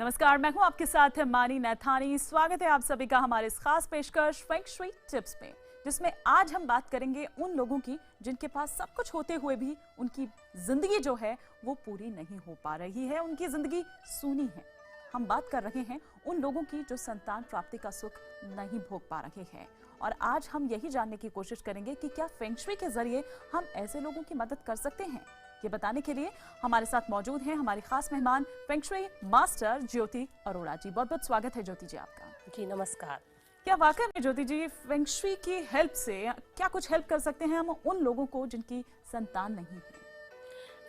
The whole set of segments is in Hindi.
नमस्कार, मैं हूं आपके साथ मानी नैथानी। स्वागत है आप सभी का हमारे इस खास पेशकश फेंग शुई टिप्स में, जिसमें आज हम बात करेंगे उन लोगों की जिनके पास सब कुछ होते हुए भी उनकी जिंदगी जो है वो पूरी नहीं हो पा रही है, उनकी जिंदगी सूनी है। हम बात कर रहे हैं उन लोगों की जो संतान प्राप्ति का सुख नहीं भोग पा रहे हैं। और आज हम यही जानने की कोशिश करेंगे कि क्या फेंग शुई के जरिए हम ऐसे लोगों की मदद कर सकते हैं। ये बताने के लिए हमारे साथ मौजूद हैं हमारी खास मेहमान फेंग शुई मास्टर ज्योति अरोड़ा जी। बहुत बहुत स्वागत है ज्योति जी आपका। जी नमस्कार। क्या वाकई में ज्योति जी फेंग शुई की हेल्प से क्या कुछ हेल्प कर सकते हैं हम उन लोगों को जिनकी संतान नहीं है?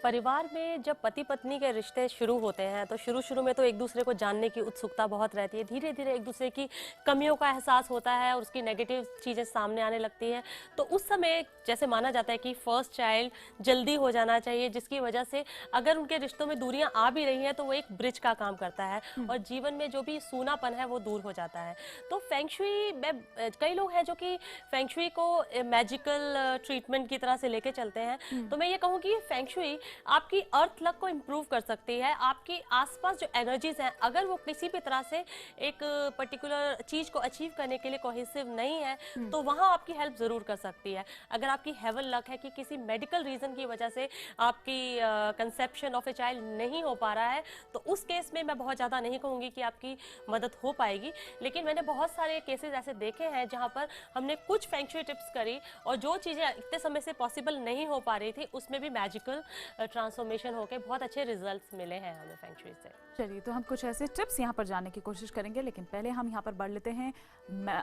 परिवार में जब पति पत्नी के रिश्ते शुरू होते हैं तो शुरू में तो एक दूसरे को जानने की उत्सुकता बहुत रहती है। धीरे धीरे एक दूसरे की कमियों का एहसास होता है और उसकी नेगेटिव चीज़ें सामने आने लगती हैं। तो उस समय जैसे माना जाता है कि फर्स्ट चाइल्ड जल्दी हो जाना चाहिए, जिसकी वजह से अगर उनके रिश्तों में दूरियां आ भी रही हैं तो वो एक ब्रिज का काम करता है और जीवन में जो भी सूनापन है वो दूर हो जाता है। तो फेंग शुई में कई लोग हैं जो कि फेंग शुई को मैजिकल ट्रीटमेंट की तरह से लेके चलते हैं। तो मैं ये कहूँ कि फेंग शुई आपकी अर्थ लक को इम्प्रूव कर सकती है। आपकी आसपास जो एनर्जीज हैं, अगर वो किसी भी तरह से एक पर्टिकुलर चीज को अचीव करने के लिए कोहेसिव नहीं है तो वहां आपकी हेल्प जरूर कर सकती है। अगर आपकी हेवन लक है कि किसी मेडिकल रीजन की वजह से आपकी कंसेप्शन ऑफ ए चाइल्ड नहीं हो पा रहा है तो उस केस में मैं बहुत ज़्यादा नहीं कहूँगी कि आपकी मदद हो पाएगी। लेकिन मैंने बहुत सारे केसेस ऐसे देखे हैं जहाँ पर हमने कुछ फेंग शुई टिप्स करी और जो चीज़ें इतने समय से पॉसिबल नहीं हो पा रही थी उसमें भी मैजिकल ट्रांसफॉर्मेशन होकर बहुत अच्छे रिजल्ट्स मिले हैं हमें फेंग शुई से। चलिए, तो हम कुछ ऐसे टिप्स यहाँ पर जानने की कोशिश करेंगे, लेकिन पहले हम यहाँ पर बढ़ लेते हैं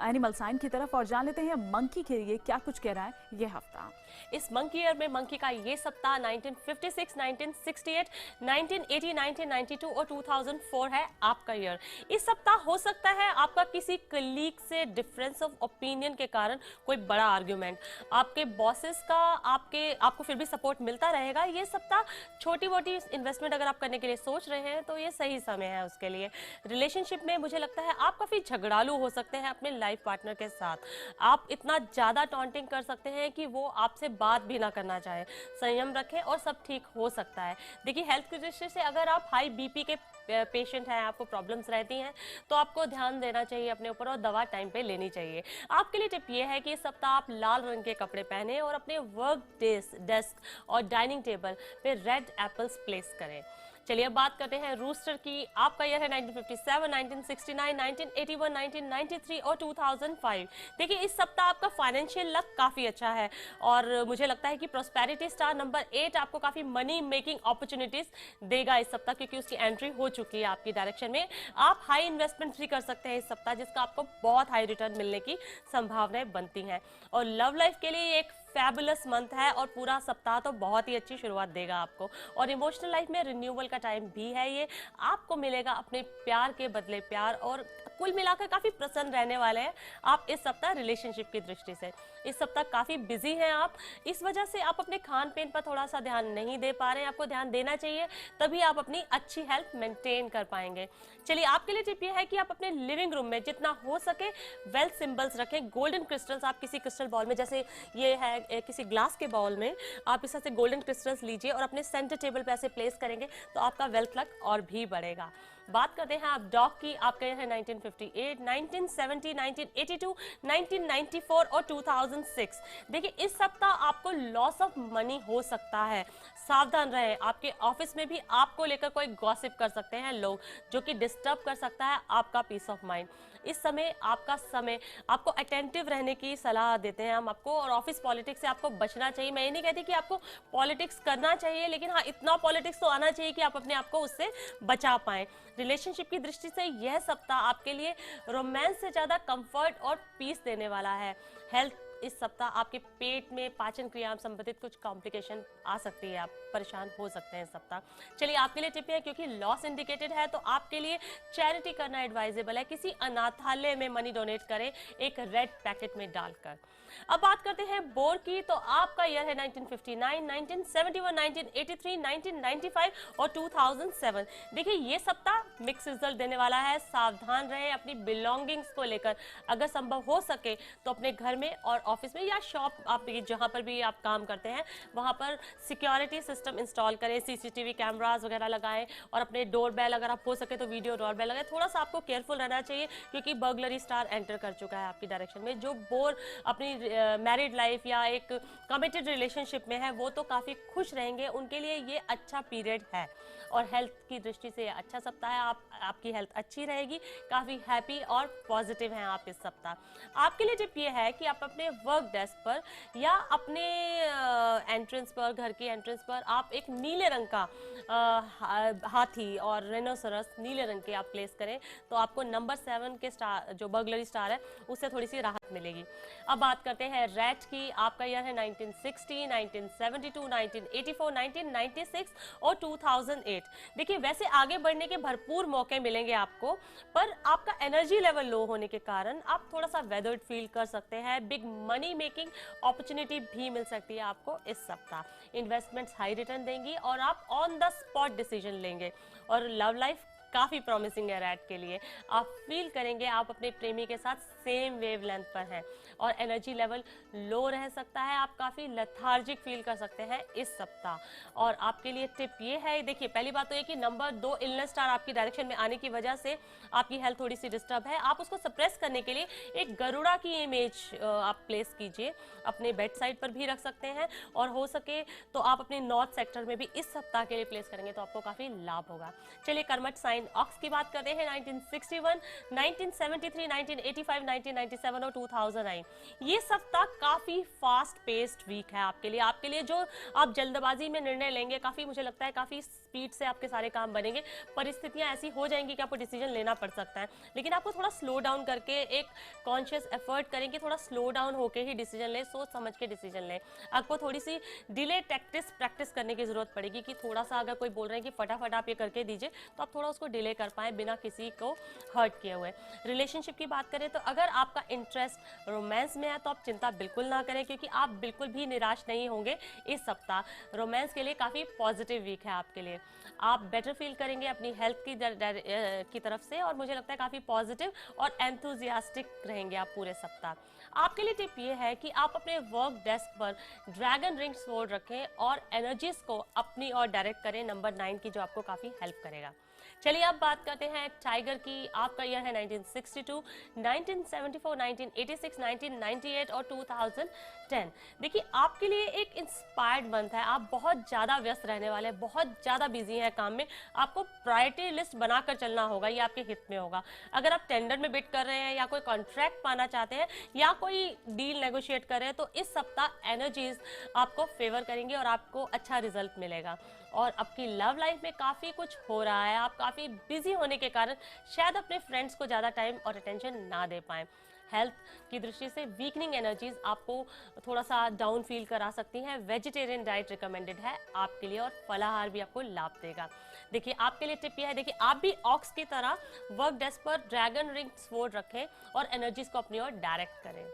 एनिमल साइन की तरफ और जान लेते हैं मंकी के लिए क्या कुछ कह रहा है ये हफ्ता। इस मंकी ईयर में मंकी का ये सप्ताह 1956, 1968, 1980, 1992 और 2004 है आपका ईयर। इस सप्ताह हो सकता है आपका किसी कलीग से डिफरेंस ऑफ ओपिनियन के कारण कोई बड़ा आर्ग्यूमेंट, आपके बॉसेस का आपको फिर भी सपोर्ट मिलता रहेगा। ये सप्ताह छोटी मोटी इन्वेस्टमेंट अगर आप करने के लिए सोच रहे हैं तो ये सही समय है उसके लिए। रिलेशनशिप में मुझे लगता है आप काफी झगड़ालू हो सकते हैं अपने लाइफ पार्टनर के साथ। आप इतना ज्यादा टॉन्टिंग कर सकते हैं कि वो आपसे बात भी ना करना चाहे। संयम रखें और सब ठीक हो सकता है। देखिए, हेल्थ की दृष्टि से अगर आप हाई बीपी के पेशेंट हैं, आपको प्रॉब्लम्स रहती हैं तो आपको ध्यान देना चाहिए अपने ऊपर और दवा टाइम पे लेनी चाहिए। आपके लिए टिप ये है कि इस सप्ताह आप लाल रंग के कपड़े पहने और अपने वर्क डेस्क और डाइनिंग टेबल पे रेड एप्पल्स प्लेस करें। चलिए अब बात करते हैं रूस्टर की। आपका ईयर है 1957, 1969, 1981, 1993 और 2005। देखिए, इस सप्ताह आपका फाइनेंशियल लक काफ़ी अच्छा है और मुझे लगता है कि प्रोस्पेरिटी स्टार नंबर 8 आपको काफ़ी मनी मेकिंग अपॉर्चुनिटीज देगा इस सप्ताह, क्योंकि उसकी एंट्री हो चुकी है आपकी डायरेक्शन में। आप हाई इन्वेस्टमेंट भी कर सकते हैं इस सप्ताह, जिसका आपको बहुत हाई रिटर्न मिलने की संभावनाएं बनती हैं। और लव लाइफ के लिए एक फैबुलस मंथ है और पूरा सप्ताह तो बहुत ही अच्छी शुरुआत देगा आपको। और इमोशनल लाइफ में रिन्यूअल का टाइम भी है ये। आपको मिलेगा अपने प्यार के बदले प्यार और कुल मिलाकर काफी प्रसन्न रहने वाले हैं आप इस सप्ताह रिलेशनशिप की दृष्टि से। इस सप्ताह काफी बिजी हैं आप, इस वजह से आप अपने खान पीन पर थोड़ा सा ध्यान नहीं दे पा रहे हैं। आपको ध्यान देना चाहिए, तभी आप अपनी अच्छी हेल्थ मेंटेन कर पाएंगे। चलिए, आपके लिए टिप ये है कि आप अपने लिविंग रूम में जितना हो सके वेल्थ सिंबल्स रखें। गोल्डन क्रिस्टल्स आप किसी क्रिस्टल बॉल में, जैसे ये है किसी ग्लास के बाउल में, आप इस तरह से गोल्डन क्रिस्टल्स लीजिए और अपने सेंटर टेबल पे ऐसे प्लेस करेंगे तो आपका वेल्थ लक और भी बढ़ेगा। बात करते हैं आप डॉग की। आपका है 1958, 1970, 1982, 1994 और 2006। देखिए, इस सप्ताह आपको लॉस ऑफ मनी हो सकता है, सावधान रहें। आपके ऑफिस में भी आपको लेकर कोई गॉसिप कर सकते हैं लोग, जो कि डिस्टर्ब कर सकता है आपका पीस ऑफ माइंड। इस समय आपको अटेंटिव रहने की सलाह देते हैं हम आपको, और ऑफिस पॉलिटिक्स से आपको बचना चाहिए। मैं ये नहीं कहती कि आपको पॉलिटिक्स करना चाहिए, लेकिन हाँ, इतना पॉलिटिक्स तो आना चाहिए कि आप अपने आप को उससे बचा पाएं। रिलेशनशिप की दृष्टि से यह सप्ताह आपके लिए रोमांस से ज्यादा कंफर्ट और पीस देने वाला है। हेल्थ इस सप्ताह आपके पेट में पाचन क्रिया संबंधित कुछ कॉम्प्लिकेशन आ सकती है, आप परेशान हो सकते हैं इस सप्ताह। चलिए, आपके लिए टिप है, क्योंकि लॉस इंडिकेटेड है तो आपके लिए चैरिटी करना एडवाइजेबल है। किसी अनाथालय में मनी डोनेट करें एक रेड पैकेट में डालकर। अब बात करते हैं बोर की। तो आपका ईयर है 1959, 1971, 1983, 1995 और 2007। देखिए, ये सप्ताह मिक्स रिजल्ट देने वाला है। सावधान रहें अपनी बिलोंगिंग्स को लेकर। अगर संभव हो सके तो अपने घर में और ऑफिस में या शॉप, आप जहाँ पर भी आप काम करते हैं वहाँ पर सिक्योरिटी सिस्टम इंस्टॉल करें, सीसीटीवी कैमरास वगैरह लगाएं और अपने डोर बेल, अगर आप हो सके तो वीडियो डोर बेल लगाएं। थोड़ा सा आपको केयरफुल रहना चाहिए क्योंकि बर्गलरी स्टार एंटर कर चुका है आपकी डायरेक्शन में। जो अपनी मैरिड लाइफ या एक कमिटेड रिलेशनशिप में है वो तो काफ़ी खुश रहेंगे, उनके लिए ये अच्छा पीरियड है। और हेल्थ की दृष्टि से अच्छा सप्ताह है, आपकी हेल्थ अच्छी रहेगी, काफ़ी हैप्पी और पॉजिटिव हैं आप इस सप्ताह। आपके लिए टिप ये है कि आप अपने वर्क डेस्क पर या अपने एंट्रेंस पर, घर की एंट्रेंस पर आप एक नीले रंग का हाथी और रेनोसरस नीले रंग के आप प्लेस करें तो आपको नंबर 7 के स्टार, जो बर्गलरी स्टार है, उससे थोड़ी सी राहत मिलेगी। अब बात करते हैं रैट की। आपका ईयर है 1960, 1972, 1984, 1996 और 2008। देखिए वैसे आगे बढ़ने के भरपूर मौके मिलेंगे आपको, पर आपका एनर्जी लेवल लो होने के कारण आप थोड़ा सा वेदर्ड फील कर सकते हैं। बिग मनी मेकिंग अपॉर्चुनिटी भी मिल सकती है आपको इस सप्ताह। इन्वेस्टमेंट्स हाई रिटर्न देंगी और आप ऑन द स्पॉट डिसीजन लेंगे। और लव लाइफ काफ़ी प्रॉमिसिंग है रैट के लिए। आप फील करेंगे आप अपने प्रेमी के साथ सेम वेवलेंथ पर हैं और एनर्जी लेवल लो रह सकता है, आप काफ़ी लेथार्जिक फील कर सकते हैं इस सप्ताह। और आपके लिए टिप ये है, देखिए पहली बात तो ये कि नंबर 2 इलनेस स्टार आपकी डायरेक्शन में आने की वजह से आपकी हेल्थ थोड़ी सी डिस्टर्ब है। आप उसको सप्रेस करने के लिए एक गरुड़ा की इमेज आप प्लेस कीजिए, अपने बेड साइड पर भी रख सकते हैं और हो सके तो आप अपने नॉर्थ सेक्टर में भी इस सप्ताह के लिए प्लेस करेंगे तो आपको काफ़ी लाभ होगा। चलिए कर्मठ साइन ऑक्स की बात करते हैं। 1961, 1973, 1985, 1997 और 2009। ये सप्ताह काफी फास्ट पेस्ड वीक है आपके लिए जो आप जल्दबाजी में निर्णय लेंगे, काफी मुझे लगता है काफी स्पीड से आपके सारे काम बनेंगे। परिस्थितियां ऐसी हो जाएंगी कि आपको डिसीजन लेना पड़ सकता है, लेकिन आपको थोड़ा स्लो डाउन करके एक कॉन्शियस एफर्ट करें कि थोड़ा स्लो डाउन होकर ही डिसीजन लें, सोच समझ के डिसीजन लें। आपको थोड़ी सी डिले टैक्टिस प्रैक्टिस करने की जरूरत पड़ेगी कि थोड़ा सा अगर कोई बोल रहे हैं कि फटाफट आप ये करके दीजिए तो आप थोड़ा उसको डिले कर पाए बिना किसी को हर्ट किए हुए। रिलेशनशिप की बात करें तो अगर आपका इंटरेस्ट रोमांस में है तो आप चिंता बिल्कुल ना करें क्योंकि आप बिल्कुल भी निराश नहीं होंगे इस सप्ताह। रोमांस के लिए काफ़ी पॉजिटिव वीक है आपके लिए। आप बेटर फील करेंगे अपनी हेल्थ की तरफ से और मुझे लगता है काफ़ी पॉजिटिव और एंथुजियास्टिक रहेंगे आप पूरे सप्ताह। आपके लिए टिप ये है कि आप अपने वर्क डेस्क पर ड्रैगन रिंग स्वॉर्ड रखें और एनर्जीज को अपनी ओर डायरेक्ट करें, नंबर 9 की, जो आपको काफ़ी हेल्प करेगा। चलिए अब बात करते हैं टाइगर की। आपका ईयर है 1962, 1974, 1986, 1998 और 2010। देखिए आपके लिए एक इंस्पायर्ड मंथ है। आप बहुत ज़्यादा व्यस्त रहने वाले हैं, बहुत ज़्यादा बिजी हैं काम में। आपको प्रायोरिटी लिस्ट बनाकर चलना होगा, ये आपके हित में होगा। अगर आप टेंडर में बिड कर रहे हैं या कोई कॉन्ट्रैक्ट पाना चाहते हैं या कोई डील नेगोशिएट कर रहे हैं तो इस सप्ताह एनर्जीज आपको फेवर करेंगी और आपको अच्छा रिजल्ट मिलेगा। और आपकी लव लाइफ में काफ़ी कुछ हो रहा है, आप काफ़ी बिजी होने के कारण शायद अपने फ्रेंड्स को ज़्यादा टाइम और अटेंशन ना दे पाएँ। हेल्थ की दृष्टि से वीकनिंग एनर्जीज आपको थोड़ा सा डाउन फील करा सकती हैं। वेजिटेरियन डाइट रिकमेंडेड है आपके लिए और फलाहार भी आपको लाभ देगा। देखिए आपके लिए टिप यह है, देखिए आप भी ऑक्स की तरह वर्क डेस्क पर ड्रैगन रिंग स्वॉर्ड रखें और एनर्जीज को अपनी ओर डायरेक्ट करें।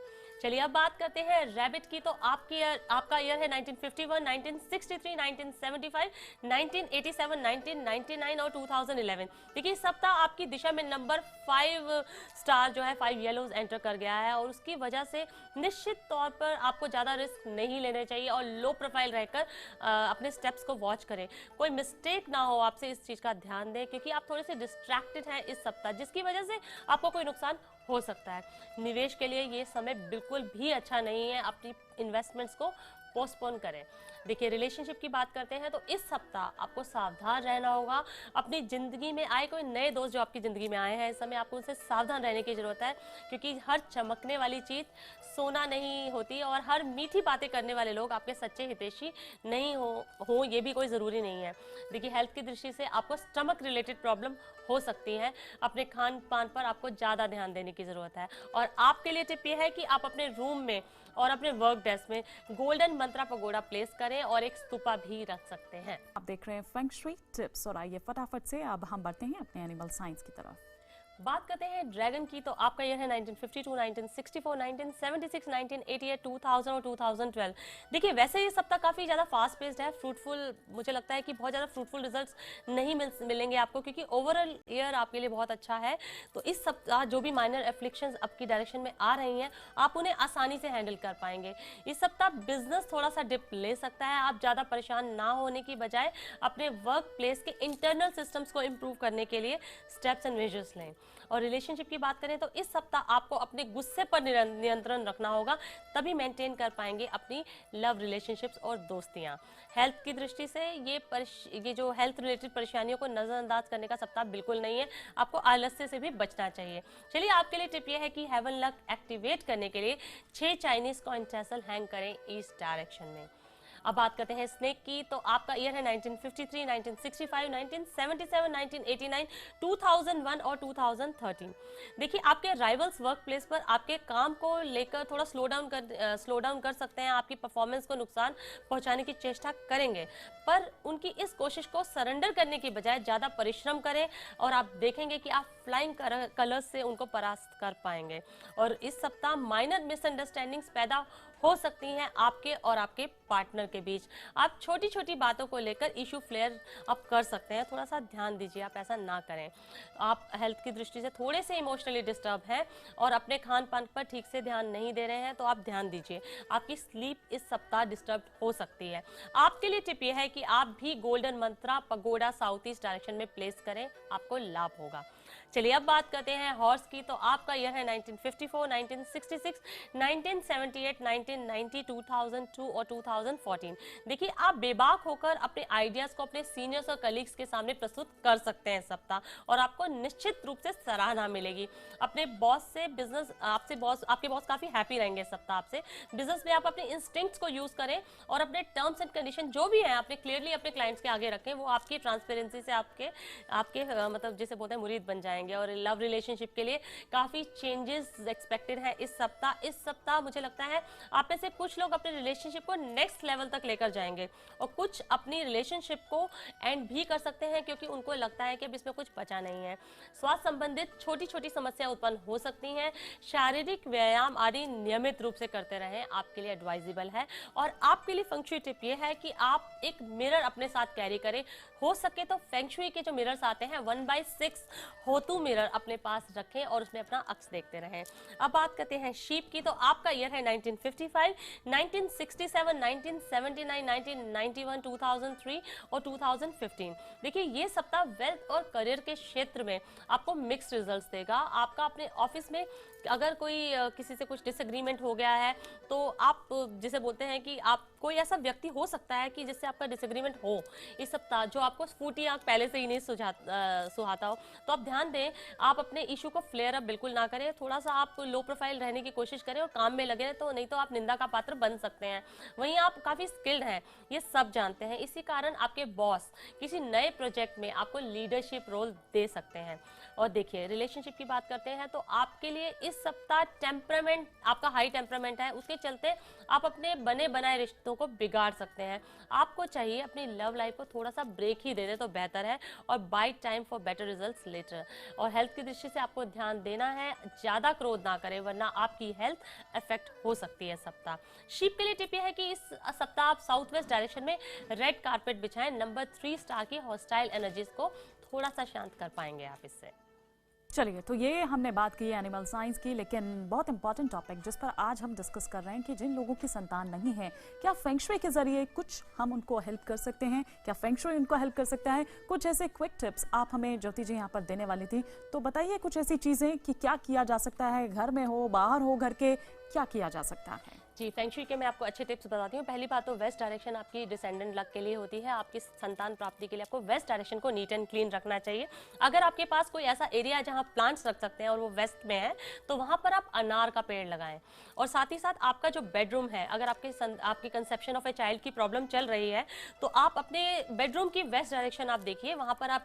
चलिए अब बात करते हैं रैबिट की। तो आपका ईयर है 1951, 1963, 1975, 1987, 1999 और 2011। देखिए इस सप्ताह आपकी दिशा में नंबर 5 स्टार जो है 5 येलोज एंटर कर गया है और उसकी वजह से निश्चित तौर पर आपको ज़्यादा रिस्क नहीं लेने चाहिए और लो प्रोफाइल रहकर अपने स्टेप्स को वॉच करें। कोई मिस्टेक ना हो आपसे, इस चीज़ का ध्यान दें क्योंकि आप थोड़े से डिस्ट्रैक्टेड हैं इस सप्ताह, जिसकी वजह से आपको कोई नुकसान हो सकता है। निवेश के लिए ये समय बिल्कुल भी अच्छा नहीं है, अपनी इन्वेस्टमेंट्स को पोस्टपोन करें। देखिए रिलेशनशिप की बात करते हैं तो इस सप्ताह आपको सावधान रहना होगा। अपनी ज़िंदगी में आए कोई नए दोस्त जो आपकी ज़िंदगी में आए हैं, इस समय आपको उनसे सावधान रहने की ज़रूरत है क्योंकि हर चमकने वाली चीज़ सोना नहीं होती और हर मीठी बातें करने वाले लोग आपके सच्चे हितैषी नहीं हो ये भी कोई ज़रूरी नहीं है। देखिए हेल्थ की दृष्टि से आपको स्टमक रिलेटेड प्रॉब्लम हो सकती है, अपने खान पान पर आपको ज़्यादा ध्यान देने की ज़रूरत है। और आपके लिए टिप ये है कि आप अपने रूम में और अपने वर्क डेस्क में गोल्डन मंत्रा पगोड़ा प्लेस करें और एक स्तूपा भी रख सकते हैं। आप देख रहे हैं फेंग शुई टिप्स और आइए फटाफट से अब हम बढ़ते हैं अपने एनिमल साइंस की तरफ। बात करते हैं ड्रैगन की, तो आपका ईयर है 1952, 1964, 1976, 1988, 2000 और 2012। देखिए वैसे ये सप्ताह काफ़ी ज़्यादा फास्ट पेस्ड है, फ्रूटफुल, मुझे लगता है कि बहुत ज़्यादा फ्रूटफुल रिजल्ट्स नहीं मिलेंगे आपको, क्योंकि ओवरऑल ईयर आपके लिए बहुत अच्छा है। तो इस सप्ताह जो भी माइनर एफ्लिक्शंस आपकी डायरेक्शन में आ रही हैं, आप उन्हें आसानी से हैंडल कर पाएंगे। इस सप्ताह बिजनेस थोड़ा सा डिप ले सकता है, आप ज़्यादा परेशान ना होने की बजाय अपने वर्क प्लेस के इंटरनल सिस्टम्स को इम्प्रूव करने के लिए स्टेप्स एंड मेजर्स लें। और रिलेशनशिप की बात करें तो इस सप्ताह आपको अपने गुस्से पर नियंत्रण रखना होगा, तभी मेंटेन कर पाएंगे अपनी लव रिलेशनशिप्स और दोस्तियां। हेल्थ की दृष्टि से ये जो हेल्थ रिलेटेड परेशानियों को नजरअंदाज करने का सप्ताह बिल्कुल नहीं है, आपको आलस्य से भी बचना चाहिए। चलिए आपके लिए टिप ये है कि हेवन लक एक्टिवेट करने के लिए 6 चाइनीज कॉइन टैसल हैंग करें ईस्ट डायरेक्शन में। अब बात करते हैं स्नेक की, तो आपका ईयर है 1953, 1965, 1977, 1989, 2001 और 2013। देखिए आपके राइवल्स वर्क प्लेस पर आपके काम को लेकर थोड़ा स्लो डाउन कर सकते हैं, आपकी परफॉर्मेंस को नुकसान पहुंचाने की चेष्टा करेंगे, पर उनकी इस कोशिश को सरेंडर करने की बजाय ज़्यादा परिश्रम करें और आप देखेंगे कि आप फ्लाइंग कलर्स से उनको परास्त कर पाएंगे। और इस सप्ताह माइनर मिसअंडरस्टैंडिंग्स पैदा हो सकती हैं आपके और आपके पार्टनर के बीच। आप छोटी छोटी बातों को लेकर इशू फ्लेयर अप कर सकते हैं, थोड़ा सा ध्यान दीजिए, आप ऐसा ना करें। आप हेल्थ की दृष्टि से थोड़े से इमोशनली डिस्टर्ब हैं और अपने खान पान पर ठीक से ध्यान नहीं दे रहे हैं, तो आप ध्यान दीजिए, आपकी स्लीप इस सप्ताह डिस्टर्ब हो सकती है। आपके लिए टिप यह है कि आप भी गोल्डन मंत्रा पगोडा साउथ ईस्ट डायरेक्शन में प्लेस करें, आपको लाभ होगा। चलिए अब बात करते हैं हॉर्स की, तो आपका ईयर है 1954, 1966, 1978, 1990, 2002 और 2014। देखिए आप बेबाक होकर अपने आइडियाज को अपने सीनियर्स और कलीग्स के सामने प्रस्तुत कर सकते हैं सप्ताह, और आपको निश्चित रूप से सराहना मिलेगी। अपने बॉस से आपके बॉस काफी हैप्पी रहेंगे सप्ताह आपसे। बिजनेस में आप अपने इंस्टिंक्ट्स को यूज करें और अपने टर्म्स एंड कंडीशन जो भी है आपने क्लियरली अपने क्लाइंट्स के आगे रखें, वो आपकी ट्रांसपेरेंसी से आपके मतलब जिसे बोलते हैं मुरीद बन जाएंगे। और लव रिलेशनशिप के लिए काफी चेंजेस एक्सपेक्टेड है इस सप्ताह मुझे लगता है आप में से कुछ लोग अपने रिलेशनशिप को नेक्स्ट लेवल तक लेकर जाएंगे और कुछ अपनी रिलेशनशिप को एंड भी कर सकते हैं, क्योंकि उनको लगता है कि अब इसमें कुछ बचा नहीं है। स्वास्थ्य संबंधित छोटी छोटी समस्याएं उत्पन्न हो सकती हैं, शारीरिक व्यायाम आदि नियमित रूप से करते रहें, आपके लिए एडवाइजेबल है। और आपके लिए फेंग शुई टिप ये है कि आप एक मिरर अपने साथ कैरी करें, हो सके तो फेंग शुई के जो मिरर्स आते हैं 1/6 होतु मिरर अपने पास रखें और उसमें अपना अक्स देखते रहें। अब बात करते हैं शीप की, तो आपका ईयर है 1955, 1967, 1979, 1991, 2003 और 2015। देखिए ये सप्ताह वेल्थ और करियर के क्षेत्र में आपको मिक्स्ड रिजल्ट्स देगा। आपका अपने ऑफिस में अगर कोई किसी से कुछ डिसएग्रीमेंट हो गया है, तो आप जिसे बोलते हैं कि आप कोई ऐसा व्यक्ति हो सकता है कि जिससे आपका डिसएग्रीमेंट हो इस सप्ताह, जो आपको फूटी आंख पहले से ही नहीं सुहाता हो, तो आप ध्यान दें, आप अपने इशू को फ्लेयर अप बिल्कुल ना करें, थोड़ा सा आप लो प्रोफाइल रहने की कोशिश करें और काम में लगे, तो नहीं तो आप निंदा का पात्र बन सकते हैं। वहीं आप काफ़ी स्किल्ड हैं, ये सब जानते हैं, इसी कारण आपके बॉस किसी नए प्रोजेक्ट में आपको लीडरशिप रोल दे सकते हैं। और देखिए रिलेशनशिप की बात करते हैं, तो आपके लिए इस सप्ताह टेम्परामेंट, आपका हाई टेम्परामेंट है, उसके चलते आप अपने बने बनाए रिश्तों को बिगाड़ सकते हैं। आपको चाहिए अपनी लव लाइफ को थोड़ा सा ब्रेक ही दे दे तो बेहतर है, और by time for better results later. और हेल्थ की दृष्टि से आपको ध्यान देना है, ज़्यादा क्रोध ना करें, वरना आपकी हेल्थ इफेक्ट हो सकती है सप्ताह। शीप के लिए टिप ये है कि इस सप्ताह आप साउथ वेस्ट डायरेक्शन में रेड कारपेट बिछाएं, नंबर 3 स्टार की हॉस्टाइल एनर्जीज को थोड़ा सा शांत कर पाएंगे आप इससे। चलिए, तो ये हमने बात की एनिमल साइंस की, लेकिन बहुत इंपॉर्टेंट टॉपिक जिस पर आज हम डिस्कस कर रहे हैं कि जिन लोगों की संतान नहीं है, क्या फेंग शुई के जरिए कुछ हम उनको हेल्प कर सकते हैं, क्या फेंग शुई उनको हेल्प कर सकता है? कुछ ऐसे क्विक टिप्स आप हमें ज्योति जी यहाँ पर देने वाली थी, तो बताइए कुछ ऐसी चीज़ें कि क्या किया जा सकता है, घर में हो बाहर हो, घर के क्या किया जा सकता है? जी, फेंग शुई के मैं आपको अच्छे टिप्स बताती हूँ। पहली बात तो वेस्ट डायरेक्शन आपकी डिसेंडेंट लक के लिए होती है। आपकी संतान प्राप्ति के लिए आपको वेस्ट डायरेक्शन को नीट एंड क्लीन रखना चाहिए। अगर आपके पास कोई ऐसा एरिया है जहाँ प्लांट्स रख सकते हैं और वो वेस्ट में है, तो वहाँ पर आप अनार का पेड़ लगाएं। और साथ ही साथ आपका जो बेडरूम है, अगर आपकी कंसेप्शन ऑफ ए चाइल्ड की प्रॉब्लम चल रही है, तो आप अपने बेडरूम की वेस्ट डायरेक्शन आप देखिए, वहाँ पर आप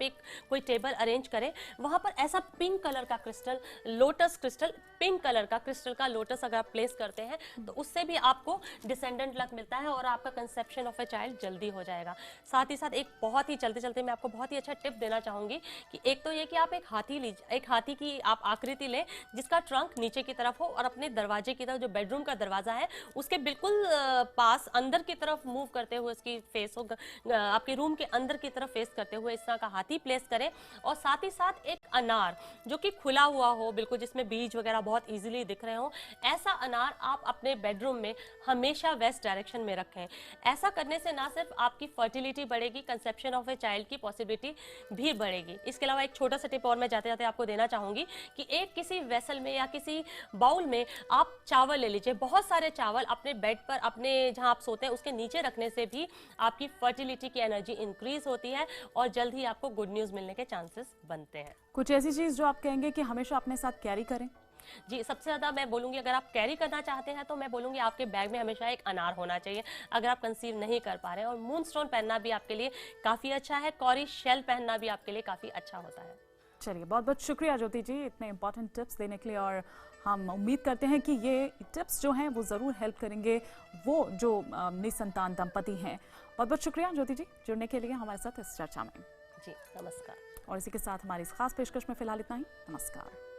कोई टेबल अरेंज करें, वहाँ पर ऐसा पिंक कलर का crystal, lotus crystal, pink colour का क्रिस्टल का लोटस अगर आप प्लेस करते हैं, तो उससे उससे भी आपको डिसेंडेंट लक मिलता है और आपका कंसेप्शन ऑफ ए चाइल्ड जल्दी हो जाएगा। साथ ही साथ एक बहुत ही चलते चलते मैं आपको बहुत ही अच्छा टिप देना चाहूंगी कि एक तो ये कि आप एक हाथी लीजिए, एक हाथी की आप आकृति लें जिसका ट्रंक नीचे की तरफ हो और अपने दरवाजे की तरफ, जो बेडरूम का दरवाजा है उसके बिल्कुल पास अंदर की तरफ मूव करते हुए उसकी फेस हो, आपके रूम के अंदर की तरफ फेस करते हुए इस तरह का हाथी प्लेस करें। और साथ ही साथ एक अनार जो कि खुला हुआ हो बिल्कुल, जिसमें बीज वगैरह बहुत इजीली दिख रहे हो, ऐसा अनार आप अपने बेडरूम में हमेशा वेस्ट डायरेक्शन में रखें। ऐसा करने से ना सिर्फ आपकी फर्टिलिटी बढ़ेगी, कंसेप्शन ऑफ ए चाइल्ड की पॉसिबिलिटी भी बढ़ेगी। इसके अलावा एक छोटा सा टिप और मैं जाते जाते आपको देना चाहूंगी कि एक किसी वेसल में या किसी बाउल में आप चावल ले लीजिए, बहुत सारे चावल अपने बेड पर, अपने जहां आप सोते हैं उसके नीचे रखने से भी आपकी फर्टिलिटी की एनर्जी इंक्रीज होती है और जल्द ही आपको गुड न्यूज मिलने के चांसेस बनते हैं। कुछ ऐसी चीज जो आप कहेंगे कि हमेशा अपने साथ कैरी करें? जी, सबसे ज़्यादा मैं बोलूँगी अगर आप कैरी करना चाहते हैं तो मैं बोलूँगी आपके बैग में हमेशा एक अनार होना चाहिए अगर आप कंसीव नहीं कर पा रहे हैं। और मूनस्टोन पहनना भी आपके लिए काफ़ी अच्छा है, कॉरी शेल पहनना भी आपके लिए काफ़ी अच्छा होता है। चलिए, बहुत बहुत शुक्रिया ज्योति जी इतने इंपॉर्टेंट टिप्स देने के लिए, और हम उम्मीद करते हैं कि ये टिप्स जो हैं वो ज़रूर हेल्प करेंगे वो जो निसंतान दंपति हैं। बहुत बहुत शुक्रिया ज्योति जी जुड़ने के लिए हमारे साथ इस चर्चा में। जी, नमस्कार। और इसी के साथ हमारी इस खास पेशकश में फिलहाल इतना ही। नमस्कार।